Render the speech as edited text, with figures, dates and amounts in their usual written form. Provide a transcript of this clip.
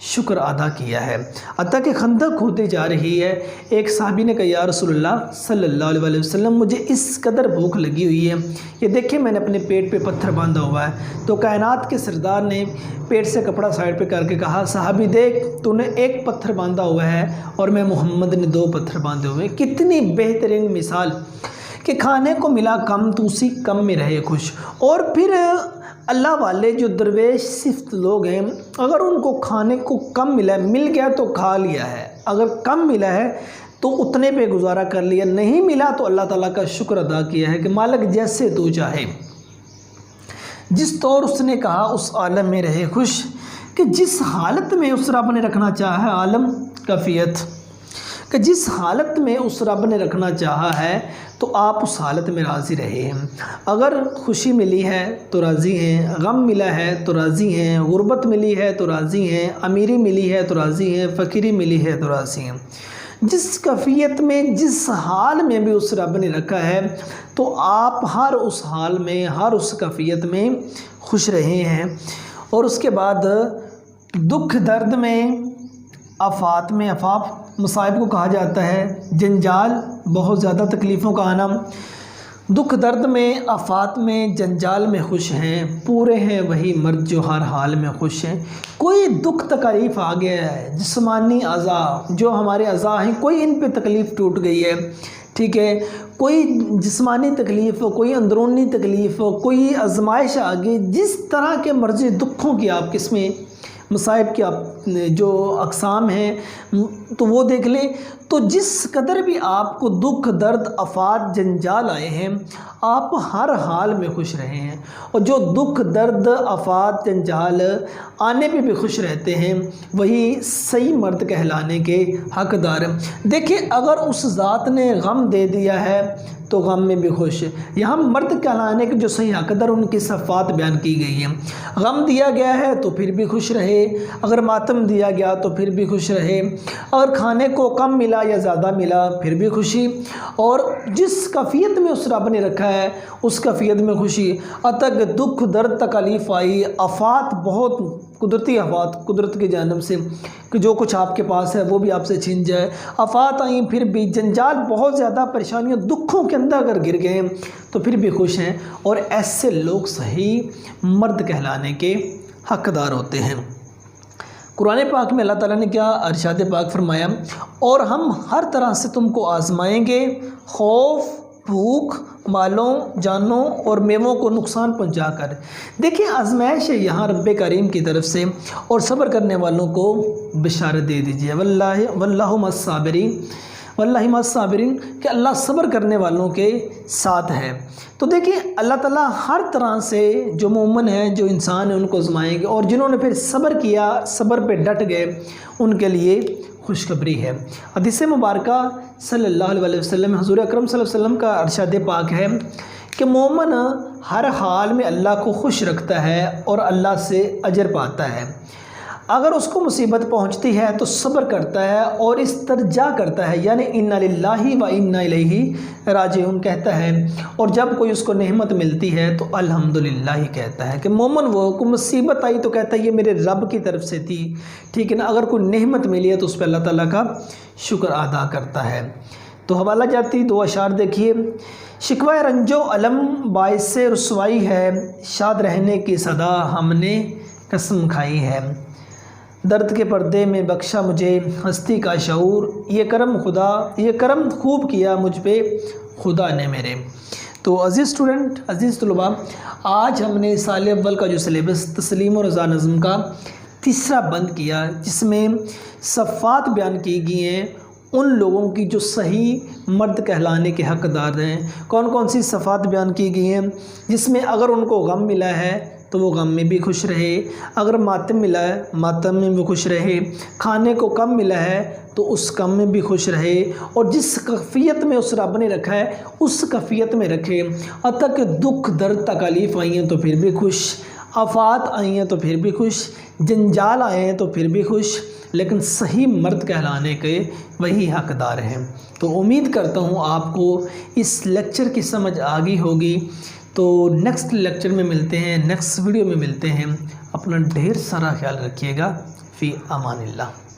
شکر ادا کیا ہے۔ حتیٰ کہ خندق ہوتی جا رہی ہے، ایک صحابی نے کہا یا رسول اللہ صلی اللہ علیہ وسلم مجھے اس قدر بھوک لگی ہوئی ہے، یہ دیکھیں میں نے اپنے پیٹ پہ پتھر باندھا ہوا ہے۔ تو کائنات کے سردار نے پیٹ سے کپڑا سائڈ پہ کر کے کہا صحابی دیکھ تو نے ایک پتھر باندھا ہوا ہے اور میں محمد نے 2 پتھر باندھے ہوئے ہیں۔ کتنی بہترین مثال کہ کھانے کو ملا کم تو اسی کم میں رہے خوش۔ اور پھر اللہ والے جو درویش صفت لوگ ہیں، اگر ان کو کھانے کو کم ملا ہے، مل گیا تو کھا لیا ہے، اگر کم ملا ہے تو اتنے پہ گزارا کر لیا، نہیں ملا تو اللہ تعالیٰ کا شکر ادا کیا ہے کہ مالک جیسے تو چاہے۔ جس طور اس نے کہا اس عالم میں رہے خوش، کہ جس حالت میں اس رب نے رکھنا چاہا ہے عالم کفیت، کہ جس حالت میں اس رب نے رکھنا چاہا ہے تو آپ اس حالت میں راضی رہے ہیں۔ اگر خوشی ملی ہے تو راضی ہیں، غم ملا ہے تو راضی ہیں، غربت ملی ہے تو راضی ہیں، امیری ملی ہے تو راضی ہیں، فقیری ملی ہے تو راضی ہیں۔ جس کیفیت میں جس حال میں بھی اس رب نے رکھا ہے تو آپ ہر اس حال میں ہر اس کیفیت میں خوش رہے ہیں۔ اور اس کے بعد دکھ درد میں آفات میں، آفات مصائب کو کہا جاتا ہے، جنجال بہت زیادہ تکلیفوں کا آنا، دکھ درد میں آفات میں جنجال میں خوش ہیں، پورے ہیں وہی مرد جو ہر حال میں خوش ہیں۔ کوئی دکھ تکلیف آ گیا ہے، جسمانی اعضاء جو ہمارے اعضاء ہیں کوئی ان پہ تکلیف ٹوٹ گئی ہے، ٹھیک ہے، کوئی جسمانی تکلیف، کوئی اندرونی تکلیف، کوئی آزمائش آ گئی، جس طرح کے مرضی دکھوں کی آپ قسمیں مصائب کی آپ جو اقسام ہیں تو وہ دیکھ لیں، تو جس قدر بھی آپ کو دکھ درد آفات جنجال آئے ہیں آپ ہر حال میں خوش رہے ہیں، اور جو دکھ درد آفات جنجال آنے پہ بھی خوش رہتے ہیں وہی صحیح مرد کہلانے کے حقدار ہیں۔ دیکھیں اگر اس ذات نے غم دے دیا ہے تو غم میں بھی خوش، یہاں مرد کہلانے کے جو صحیح حقدار ان کی صفات بیان کی گئی ہیں۔ غم دیا گیا ہے تو پھر بھی خوش رہے، اگر ماتم دیا گیا تو پھر بھی خوش رہے، اگر کھانے کو کم ملا یا زیادہ ملا پھر بھی خوشی، اور جس کیفیت میں اس رب نے رکھا ہے اس کیفیت میں خوشی۔ اتک دکھ درد تکلیف آئی، آفات بہت قدرتی آفات قدرت کی جانب سے کہ جو کچھ آپ کے پاس ہے وہ بھی آپ سے چھین جائے، آفات آئیں پھر بھی جنجال بہت زیادہ پریشانیوں دکھوں کے اندر اگر گر گئے تو پھر بھی خوش ہیں، اور ایسے لوگ صحیح مرد کہلانے کے حقدار ہوتے ہیں۔ قرآن پاک میں اللہ تعالیٰ نے کیا ارشاد پاک فرمایا، اور ہم ہر طرح سے تم کو آزمائیں گے، خوف، بھوک، مالوں، جانوں اور میووں کو نقصان پہنچا کر۔ دیکھیں آزمائش ہے یہاں رب کریم کی طرف سے، اور صبر کرنے والوں کو بشارت دے دیجیے، واللہ مع الصابرین، واللہ مع الصابرین، کہ اللہ صبر کرنے والوں کے ساتھ ہے۔ تو دیکھیں اللہ تعالیٰ ہر طرح سے جو مومن ہیں جو انسان ہیں ان کو آزمائیں گے، اور جنہوں نے پھر صبر کیا، صبر پہ ڈٹ گئے، ان کے لیے خوشخبری ہے۔ حدیث مبارکہ صلی اللہ علیہ وسلم حضور اکرم صلی اللہ علیہ وسلم کا ارشاد پاک ہے کہ مومن ہر حال میں اللہ کو خوش رکھتا ہے اور اللہ سے اجر پاتا ہے۔ اگر اس کو مصیبت پہنچتی ہے تو صبر کرتا ہے اور استرجاع کرتا ہے، یعنی انا للہ و انا الیہ راجعون کہتا ہے، اور جب کوئی اس کو نعمت ملتی ہے تو الحمدللہ ہی کہتا ہے کہ مومن وہ کو مصیبت آئی تو کہتا ہے یہ میرے رب کی طرف سے تھی، ٹھیک ہے نا۔ اگر کوئی نعمت ملی ہے تو اس پہ اللہ تعالیٰ کا شکر ادا کرتا ہے۔ تو حوالہ جاتی 2 اشعار دیکھیے، شکوہ رنج و علم باعث رسوائی ہے، شاد رہنے کی صدا ہم نے قسم کھائی ہے، درد کے پردے میں بخشا مجھے ہستی کا شعور، یہ کرم خدا، یہ کرم خوب کیا مجھ پہ خدا نے میرے۔ تو عزیز اسٹوڈنٹ، عزیز طلباء، آج ہم نے سال اول کا جو سلیبس تسلیم و رضا نظم کا تیسرا بند کیا، جس میں صفات بیان کی گئی ہیں ان لوگوں کی جو صحیح مرد کہلانے کے حقدار ہیں۔ کون کون سی صفات بیان کی گئی ہیں، جس میں اگر ان کو غم ملا ہے تو وہ غم میں بھی خوش رہے، اگر ماتم ملا ہے ماتم میں بھی خوش رہے، کھانے کو کم ملا ہے تو اس کم میں بھی خوش رہے، اور جس کیفیت میں اس رب نے رکھا ہے اس کیفیت میں رکھے۔ حتیٰ کہ دکھ درد تکلیف آئی ہیں تو پھر بھی خوش، آفات آئی ہیں تو پھر بھی خوش، جنجال آئے ہیں تو پھر بھی خوش، لیکن صحیح مرد کہلانے کے وہی حقدار ہیں۔ تو امید کرتا ہوں آپ کو اس لیکچر کی سمجھ آ گئی ہوگی۔ تو نیکسٹ لیکچر میں ملتے ہیں، نیکسٹ ویڈیو میں ملتے ہیں۔ اپنا ڈھیر سارا خیال رکھیے گا۔ فی امان اللہ۔